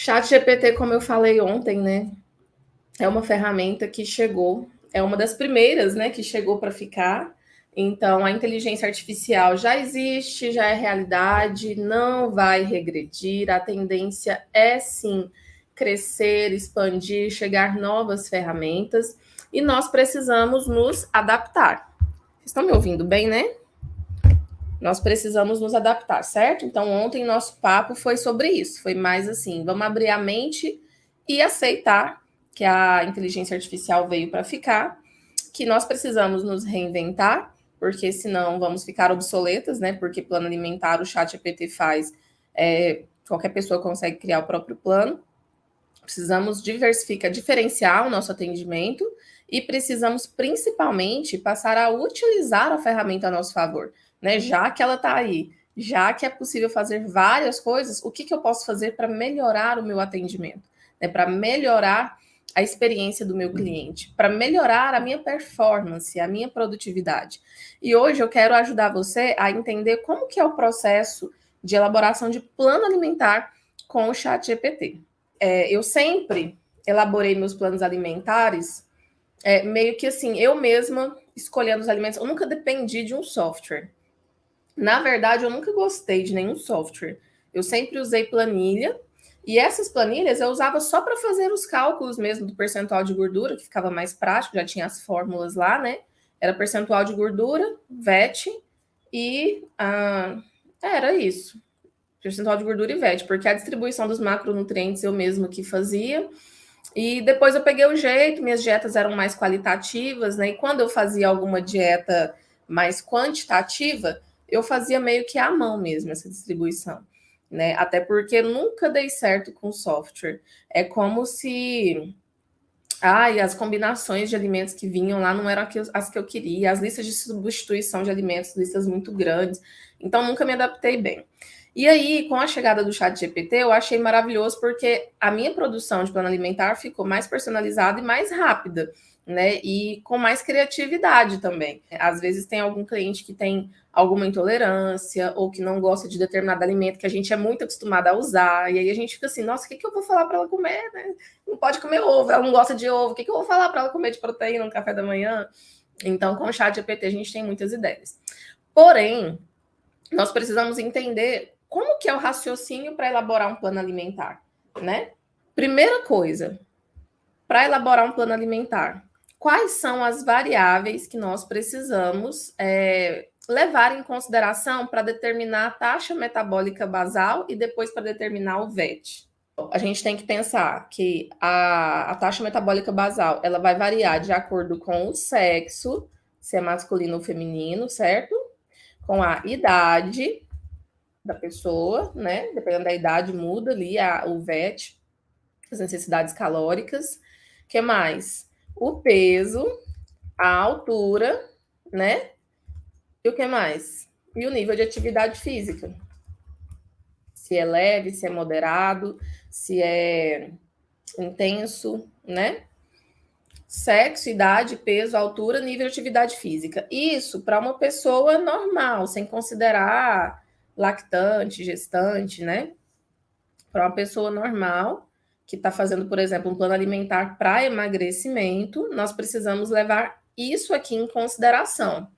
ChatGPT, como eu falei ontem, né, é uma ferramenta que chegou, é uma das primeiras, né, que chegou para ficar. Então, a inteligência artificial já existe, já é realidade, não vai regredir. A tendência é sim crescer, expandir, chegar novas ferramentas e nós precisamos nos adaptar. Vocês estão me ouvindo bem, né? Nós precisamos nos adaptar, certo? Então, ontem nosso papo foi sobre isso. Foi mais assim: vamos abrir a mente e aceitar que a inteligência artificial veio para ficar, que nós precisamos nos reinventar, porque senão vamos ficar obsoletas, né? Porque plano alimentar o ChatGPT faz, qualquer pessoa consegue criar o próprio plano. Precisamos diferenciar o nosso atendimento e precisamos principalmente passar a utilizar a ferramenta a nosso favor, né? Já que ela está aí, já que é possível fazer várias coisas, o que eu posso fazer para melhorar o meu atendimento, né? Para melhorar a experiência do meu cliente, para melhorar a minha performance, a minha produtividade. E hoje eu quero ajudar você a entender como que é o processo de elaboração de plano alimentar com o ChatGPT. Eu sempre elaborei meus planos alimentares meio que assim, eu mesma escolhendo os alimentos. Eu nunca dependi de um software. Na verdade, eu nunca gostei de nenhum software. Eu sempre usei planilha. E essas planilhas eu usava só para fazer os cálculos mesmo do percentual de gordura, que ficava mais prático, já tinha as fórmulas lá, né? Era percentual de gordura, VAT e era isso. Percentual de gordura e VAT, porque a distribuição dos macronutrientes eu mesma que fazia. E depois eu peguei o jeito, minhas dietas eram mais qualitativas, né? E quando eu fazia alguma dieta mais quantitativa, eu fazia meio que à mão mesmo essa distribuição, né? Até porque nunca dei certo com software. É como se e as combinações de alimentos que vinham lá não eram as que eu queria, as listas de substituição de alimentos, listas muito grandes. Então nunca me adaptei bem. E aí, com a chegada do ChatGPT, eu achei maravilhoso porque a minha produção de plano alimentar ficou mais personalizada e mais rápida, né? E com mais criatividade também. Às vezes tem algum cliente que tem alguma intolerância ou que não gosta de determinado alimento que a gente é muito acostumado a usar. E aí a gente fica assim, nossa, o que eu vou falar para ela comer, né? Não pode comer ovo, ela não gosta de ovo. O que eu vou falar para ela comer de proteína no café da manhã? Então, com o ChatGPT a gente tem muitas ideias. Porém, nós precisamos entender como que é o raciocínio para elaborar um plano alimentar, né? Primeira coisa, para elaborar um plano alimentar, quais são as variáveis que nós precisamos levar em consideração para determinar a taxa metabólica basal e depois para determinar o VAT? A gente tem que pensar que a taxa metabólica basal ela vai variar de acordo com o sexo, se é masculino ou feminino, certo? Com a idade da pessoa, né? Dependendo da idade, muda ali o VAT, as necessidades calóricas. O que mais? O peso, a altura, né? E o que mais? E o nível de atividade física. Se é leve, se é moderado, se é intenso, né? Sexo, idade, peso, altura, nível de atividade física. Isso para uma pessoa normal, sem considerar lactante, gestante, né? Para uma pessoa normal que está fazendo, por exemplo, um plano alimentar para emagrecimento, nós precisamos levar isso aqui em consideração.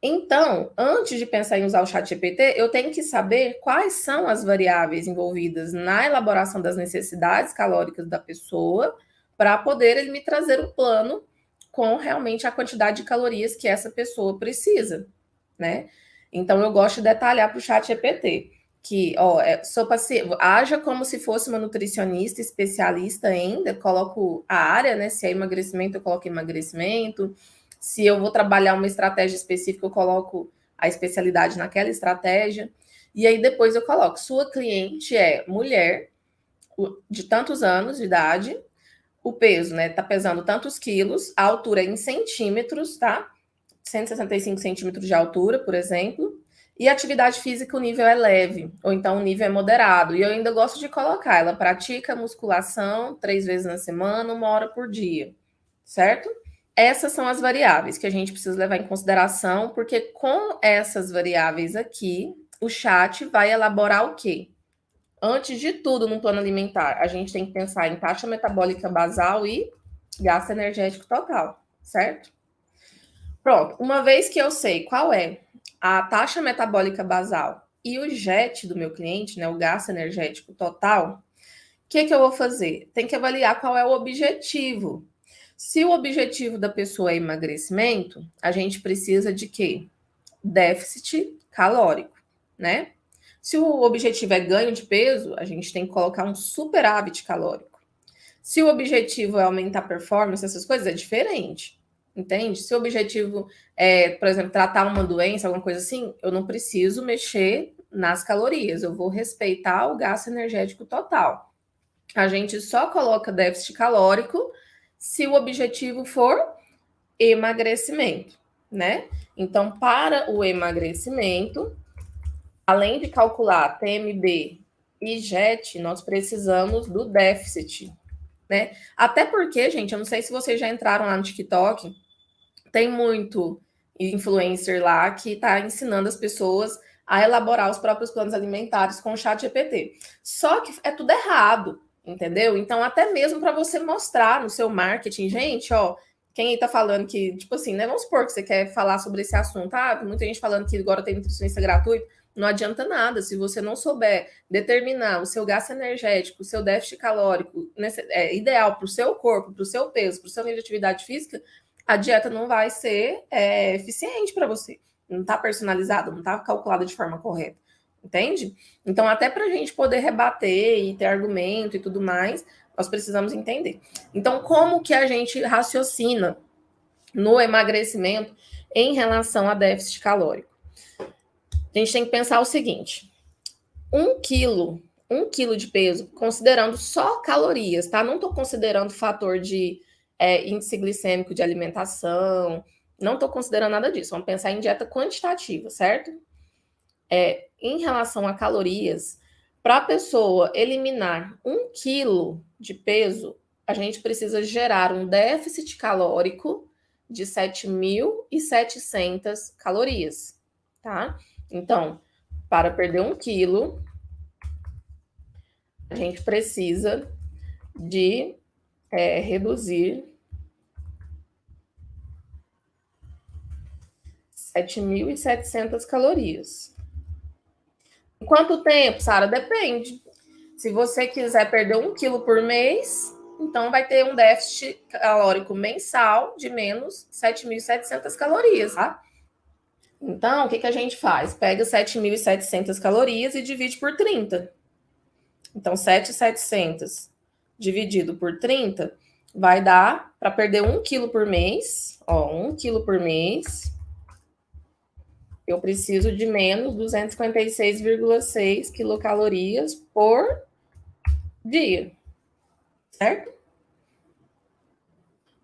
Então, antes de pensar em usar o ChatGPT, eu tenho que saber quais são as variáveis envolvidas na elaboração das necessidades calóricas da pessoa, para poder ele me trazer um plano com realmente a quantidade de calorias que essa pessoa precisa, né? Então, eu gosto de detalhar para o ChatGPT que, sou paciente, haja como se fosse uma nutricionista especialista ainda, coloco a área, né? Se é emagrecimento, eu coloco emagrecimento. Se eu vou trabalhar uma estratégia específica, eu coloco a especialidade naquela estratégia. E aí depois eu coloco, sua cliente é mulher, de tantos anos de idade, o peso, né, tá pesando tantos quilos, a altura é em centímetros, tá? 165 centímetros de altura, por exemplo. E atividade física, o nível é leve, ou então o nível é moderado. E eu ainda gosto de colocar, ela pratica musculação 3 vezes na semana, 1 hora por dia, certo? Essas são as variáveis que a gente precisa levar em consideração, porque com essas variáveis aqui, o chat vai elaborar o quê? antes de tudo no plano alimentar, a gente tem que pensar em taxa metabólica basal e gasto energético total, certo? Pronto, uma vez que eu sei qual é a taxa metabólica basal e o JET do meu cliente, né, o gasto energético total, o que eu vou fazer? Tem que avaliar qual é o objetivo. Se o objetivo da pessoa é emagrecimento, a gente precisa de quê? Déficit calórico, né? Se o objetivo é ganho de peso, a gente tem que colocar um superávit calórico. Se o objetivo é aumentar a performance, essas coisas, é diferente. Entende? Se o objetivo é, por exemplo, tratar uma doença, alguma coisa assim, eu não preciso mexer nas calorias, eu vou respeitar o gasto energético total. A gente só coloca déficit calórico se o objetivo for emagrecimento, né? Então, para o emagrecimento, além de calcular TMB e JET, nós precisamos do déficit, né? Até porque, gente, eu não sei se vocês já entraram lá no TikTok, tem muito influencer lá que está ensinando as pessoas a elaborar os próprios planos alimentares com o chat GPT. Só que é tudo errado, entendeu? Então, até mesmo para você mostrar no seu marketing, gente, ó, quem aí tá falando que, tipo assim, né? Vamos supor que você quer falar sobre esse assunto, ah, muita gente falando que agora tem nutricionista gratuito, não adianta nada, se você não souber determinar o seu gasto energético, o seu déficit calórico ideal para o seu corpo, para o seu peso, para o seu nível de atividade física, a dieta não vai ser eficiente para você. Não está personalizada, não está calculada de forma correta. Entende? Então, até para a gente poder rebater e ter argumento e tudo mais, nós precisamos entender. Então, como que a gente raciocina no emagrecimento em relação a déficit calórico? A gente tem que pensar o seguinte: 1 quilo de peso, considerando só calorias, tá? Não estou considerando fator de índice glicêmico de alimentação, não estou considerando nada disso. Vamos pensar em dieta quantitativa, certo? Em relação a calorias, para a pessoa eliminar 1 quilo de peso, a gente precisa gerar um déficit calórico de 7.700 calorias, tá? Então, para perder 1 quilo, a gente precisa de reduzir 7.700 calorias. Em quanto tempo, Sara? Depende. Se você quiser perder 1 quilo por mês, então vai ter um déficit calórico mensal de menos 7.700 calorias, tá? Então, o que a gente faz? Pega 7.700 calorias e divide por 30. Então, 7.700 dividido por 30 vai dar para perder 1 quilo por mês. Ó, 1 quilo por mês. Eu preciso de menos 256,6 quilocalorias por dia. Certo?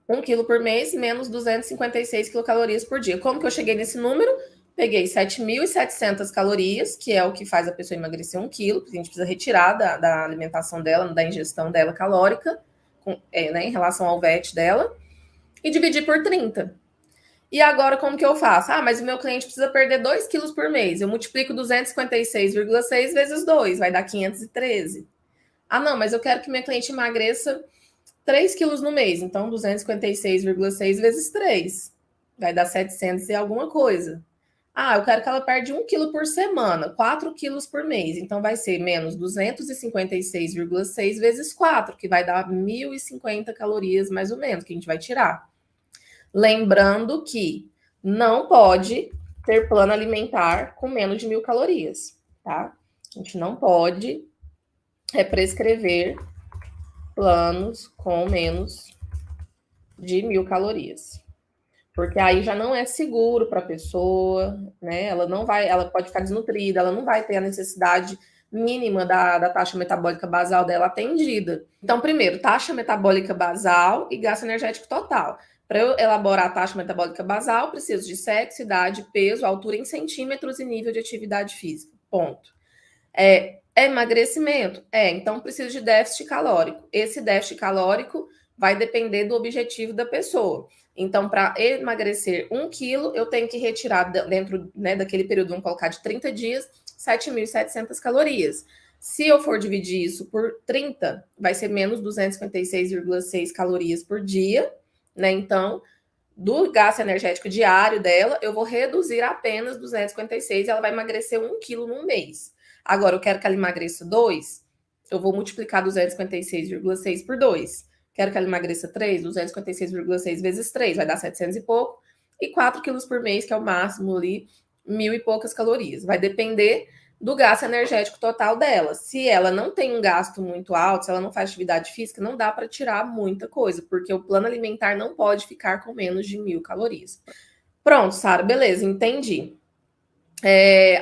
1 quilo por mês, menos 256 quilocalorias por dia. Como que eu cheguei nesse número? Peguei 7.700 calorias, que é o que faz a pessoa emagrecer 1 quilo, porque a gente precisa retirar da alimentação dela, da ingestão dela calórica, né, em relação ao VET dela, e dividir por 30. E agora, como que eu faço? Ah, mas o meu cliente precisa perder 2 quilos por mês. Eu multiplico 256,6 vezes 2, vai dar 513. Ah, não, mas eu quero que minha cliente emagreça 3 quilos no mês. Então, 256,6 vezes 3. Vai dar 700 e alguma coisa. Ah, eu quero que ela perde 1 quilo por semana, 4 quilos por mês. Então, vai ser menos 256,6 vezes 4, que vai dar 1.050 calorias, mais ou menos, que a gente vai tirar. Lembrando que não pode ter plano alimentar com menos de 1.000 calorias, tá? A gente não pode prescrever planos com menos de 1.000 calorias. Porque aí já não é seguro para a pessoa, né? Ela pode ficar desnutrida, ela não vai ter a necessidade mínima da taxa metabólica basal dela atendida. Então, primeiro, taxa metabólica basal e gasto energético total. Para eu elaborar a taxa metabólica basal, preciso de sexo, idade, peso, altura em centímetros e nível de atividade física. Ponto. Emagrecimento? Então preciso de déficit calórico. Esse déficit calórico vai depender do objetivo da pessoa. Então, para emagrecer 1 quilo, eu tenho que retirar dentro, né, daquele período, vamos colocar de 30 dias, 7.700 calorias. Se eu for dividir isso por 30, vai ser menos 256,6 calorias por dia, né? Então, do gasto energético diário dela, eu vou reduzir apenas 256 e ela vai emagrecer 1 quilo num mês. Agora, eu quero que ela emagreça 2, eu vou multiplicar 256,6 por 2. Quero que ela emagreça 3, 256,6 vezes 3, vai dar 700 e pouco. E 4 quilos por mês, que é o máximo ali, 1.000 e poucas calorias. Vai depender do gasto energético total dela. Se ela não tem um gasto muito alto, se ela não faz atividade física, não dá para tirar muita coisa, porque o plano alimentar não pode ficar com menos de 1.000 calorias. Pronto, Sara, beleza, entendi.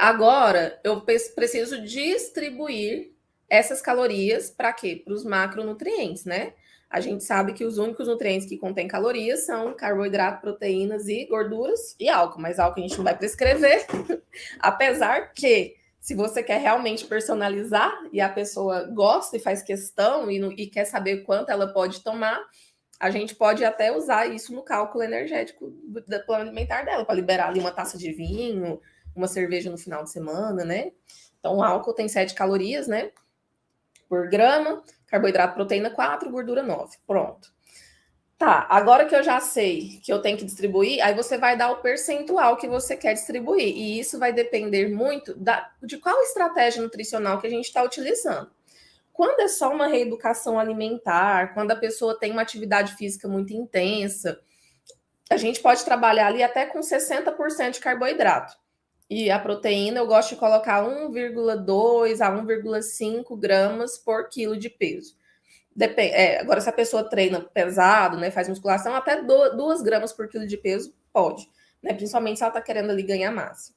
Agora eu preciso distribuir essas calorias para quê? Para os macronutrientes, né? A gente sabe que os únicos nutrientes que contêm calorias são carboidrato, proteínas e gorduras e álcool, mas álcool a gente não vai prescrever, apesar que se você quer realmente personalizar e a pessoa gosta e faz questão e quer saber quanto ela pode tomar, a gente pode até usar isso no cálculo energético do plano alimentar dela, para liberar ali uma taça de vinho, uma cerveja no final de semana, né? Então, o álcool tem 7 calorias, né? Por grama, carboidrato, proteína 4, gordura 9. Pronto. Tá, agora que eu já sei que eu tenho que distribuir, aí você vai dar o percentual que você quer distribuir. E isso vai depender muito de qual estratégia nutricional que a gente está utilizando. Quando é só uma reeducação alimentar, quando a pessoa tem uma atividade física muito intensa, a gente pode trabalhar ali até com 60% de carboidrato. E a proteína eu gosto de colocar 1,2 a 1,5 gramas por quilo de peso. Agora, se a pessoa treina pesado, né, faz musculação, até 2 gramas por quilo de peso pode, né, principalmente se ela está querendo ali ganhar massa.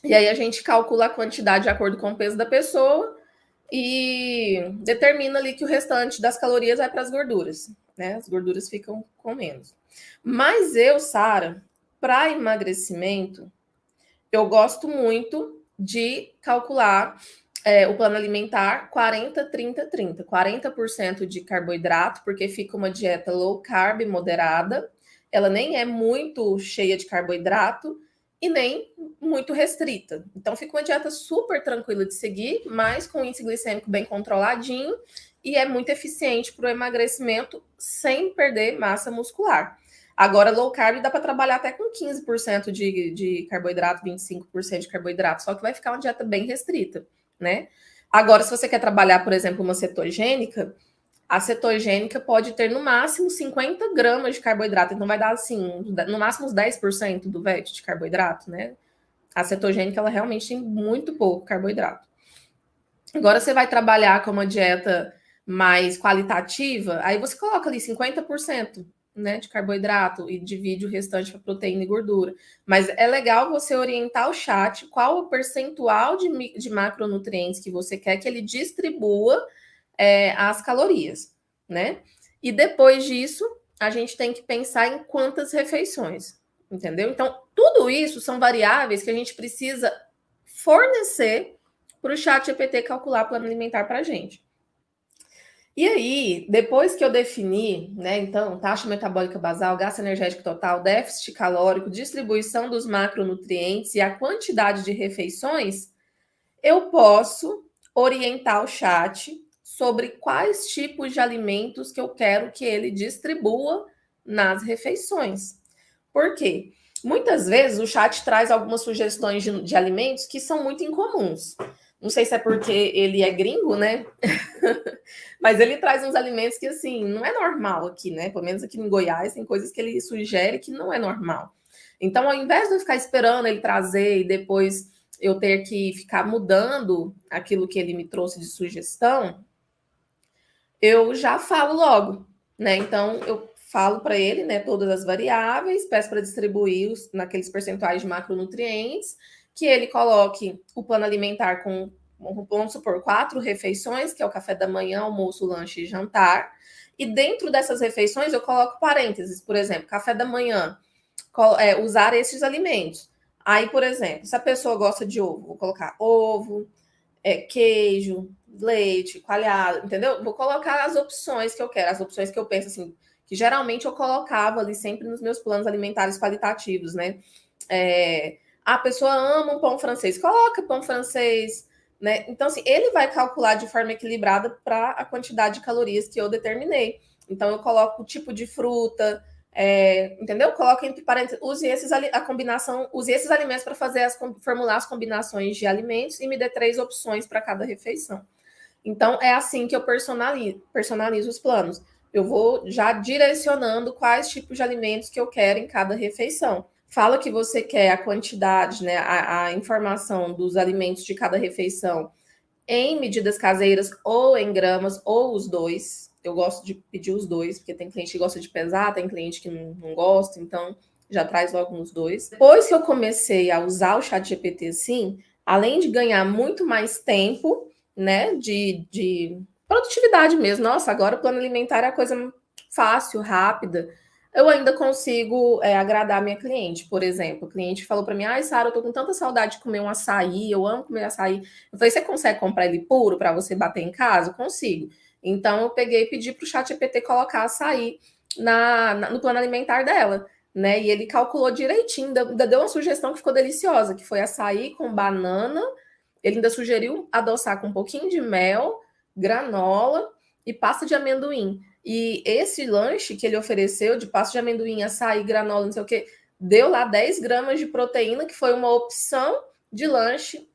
E aí a gente calcula a quantidade de acordo com o peso da pessoa e determina ali que o restante das calorias vai para as gorduras, né? As gorduras ficam com menos. Mas eu, Sara, para emagrecimento, eu gosto muito de calcular o plano alimentar 40, 30, 30. 40% de carboidrato, porque fica uma dieta low carb moderada. Ela nem é muito cheia de carboidrato e nem muito restrita. Então fica uma dieta super tranquila de seguir, mas com índice glicêmico bem controladinho e é muito eficiente para o emagrecimento sem perder massa muscular. Agora, low carb dá para trabalhar até com 15% de carboidrato, 25% de carboidrato, só que vai ficar uma dieta bem restrita, né? Agora, se você quer trabalhar, por exemplo, uma cetogênica, a cetogênica pode ter no máximo 50 gramas de carboidrato, então vai dar assim, no máximo uns 10% do VET de carboidrato, né? A cetogênica, ela realmente tem muito pouco carboidrato. Agora você vai trabalhar com uma dieta mais qualitativa, aí você coloca ali 50%, né, de carboidrato e divide o restante para proteína e gordura. Mas é legal você orientar o chat qual o percentual de macronutrientes que você quer que ele distribua as calorias, né? E depois disso, a gente tem que pensar em quantas refeições, entendeu? Então, tudo isso são variáveis que a gente precisa fornecer para o chat GPT calcular o plano alimentar para a gente. E aí, depois que eu defini, né, então, taxa metabólica basal, gasto energético total, déficit calórico, distribuição dos macronutrientes e a quantidade de refeições, eu posso orientar o chat sobre quais tipos de alimentos que eu quero que ele distribua nas refeições. Por quê? Muitas vezes o chat traz algumas sugestões de alimentos que são muito incomuns. Não sei se é porque ele é gringo, né? Mas ele traz uns alimentos que, assim, não é normal aqui, né? Pelo menos aqui em Goiás, tem coisas que ele sugere que não é normal. Então, ao invés de eu ficar esperando ele trazer e depois eu ter que ficar mudando aquilo que ele me trouxe de sugestão, eu já falo logo, né? Então, eu falo para ele, né, todas as variáveis, peço para distribuir naqueles percentuais de macronutrientes, que ele coloque o plano alimentar com, vamos supor, 4 refeições, que é o café da manhã, almoço, lanche e jantar. E dentro dessas refeições eu coloco parênteses, por exemplo, café da manhã, usar esses alimentos. Aí, por exemplo, se a pessoa gosta de ovo, vou colocar ovo, queijo, leite, coalhado, entendeu? Vou colocar as opções que eu quero, as opções que eu penso assim, que geralmente eu colocava ali sempre nos meus planos alimentares qualitativos, né? A pessoa ama um pão francês, coloca pão francês. né? Então, assim, ele vai calcular de forma equilibrada para a quantidade de calorias que eu determinei. Então, eu coloco o tipo de fruta, entendeu? Coloco entre parênteses, use esses alimentos para formular as combinações de alimentos e me dê 3 opções para cada refeição. Então, é assim que eu personalizo os planos. Eu vou já direcionando quais tipos de alimentos que eu quero em cada refeição. Fala que você quer a quantidade, né, a informação dos alimentos de cada refeição em medidas caseiras ou em gramas, ou os dois. Eu gosto de pedir os dois, porque tem cliente que gosta de pesar, tem cliente que não gosta, então já traz logo nos dois. Depois que eu comecei a usar o chat GPT assim, além de ganhar muito mais tempo, né, de produtividade mesmo. Nossa, agora o plano alimentar é a coisa fácil, rápida. Eu ainda consigo agradar a minha cliente, por exemplo. O cliente falou para mim: ai, Sara, eu tô com tanta saudade de comer um açaí, eu amo comer açaí. Eu falei: você consegue comprar ele puro para você bater em casa? Eu consigo. Então, eu peguei e pedi para o chat GPT colocar açaí no plano alimentar dela, né? E ele calculou direitinho, ainda deu uma sugestão que ficou deliciosa, que foi açaí com banana. Ele ainda sugeriu adoçar com um pouquinho de mel, granola e pasta de amendoim. E esse lanche que ele ofereceu de pasta de amendoim, açaí, granola, não sei o que, deu lá 10 gramas de proteína, que foi uma opção de lanche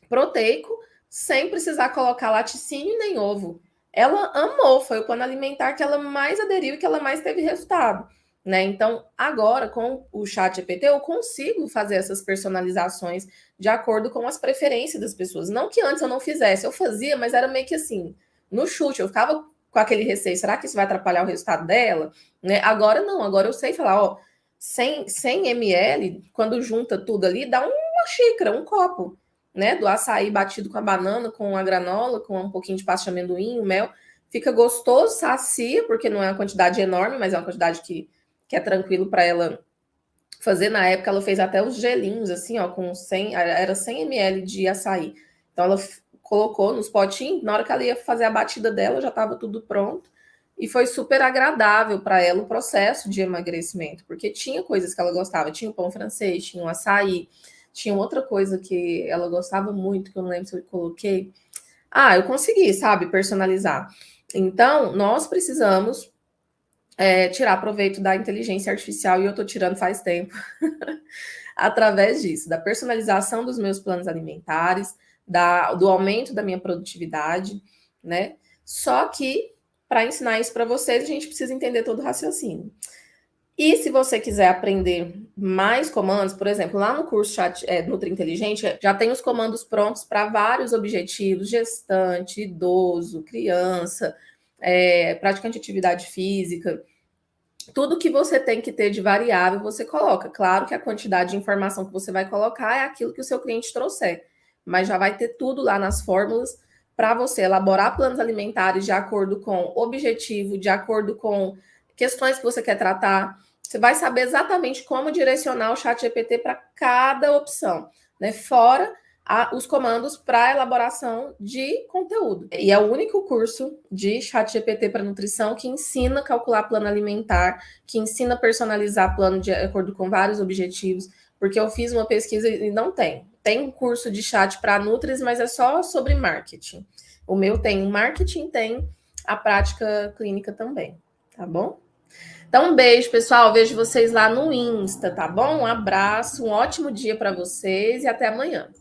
proteico, sem precisar colocar laticínio nem ovo. Ela amou, foi o plano alimentar que ela mais aderiu e que ela mais teve resultado. Né? Então, agora, com o chat GPT, eu consigo fazer essas personalizações de acordo com as preferências das pessoas. Não que antes eu não fizesse, eu fazia, mas era meio que assim, no chute, eu ficava com aquele receio, será que isso vai atrapalhar o resultado dela? Né? Agora não, agora eu sei falar, ó, 100 ml, quando junta tudo ali, dá uma xícara, um copo, né? Do açaí batido com a banana, com a granola, com um pouquinho de pasta de amendoim, o mel. Fica gostoso, sacia, porque não é uma quantidade enorme, mas é uma quantidade que é tranquilo para ela fazer. Na época, ela fez até os gelinhos, assim, ó, com 100, era 100 ml de açaí. Então, ela colocou nos potinhos, na hora que ela ia fazer a batida dela, já estava tudo pronto. E foi super agradável para ela o processo de emagrecimento, porque tinha coisas que ela gostava. Tinha o pão francês, tinha o açaí, tinha outra coisa que ela gostava muito, que eu não lembro se eu coloquei. Ah, eu consegui, sabe, personalizar. Então, nós precisamos tirar proveito da inteligência artificial, e eu estou tirando faz tempo, através disso, da personalização dos meus planos alimentares, do aumento da minha produtividade, né? Só que, para ensinar isso para vocês, a gente precisa entender todo o raciocínio. E se você quiser aprender mais comandos, por exemplo, lá no curso Nutri Inteligente, já tem os comandos prontos para vários objetivos: gestante, idoso, criança, praticante de atividade física. Tudo que você tem que ter de variável, você coloca. Claro que a quantidade de informação que você vai colocar é aquilo que o seu cliente trouxer, mas já vai ter tudo lá nas fórmulas para você elaborar planos alimentares de acordo com objetivo, de acordo com questões que você quer tratar. Você vai saber exatamente como direcionar o chat GPT para cada opção, né? Fora os comandos para elaboração de conteúdo. E é o único curso de chat GPT para nutrição que ensina a calcular plano alimentar, que ensina a personalizar plano de acordo com vários objetivos, porque eu fiz uma pesquisa e não tem. Tem um curso de chat para nutris, mas é só sobre marketing. O meu tem marketing, tem a prática clínica também, tá bom? Então, um beijo, pessoal. Vejo vocês lá no Insta, tá bom? Um abraço, um ótimo dia para vocês e até amanhã.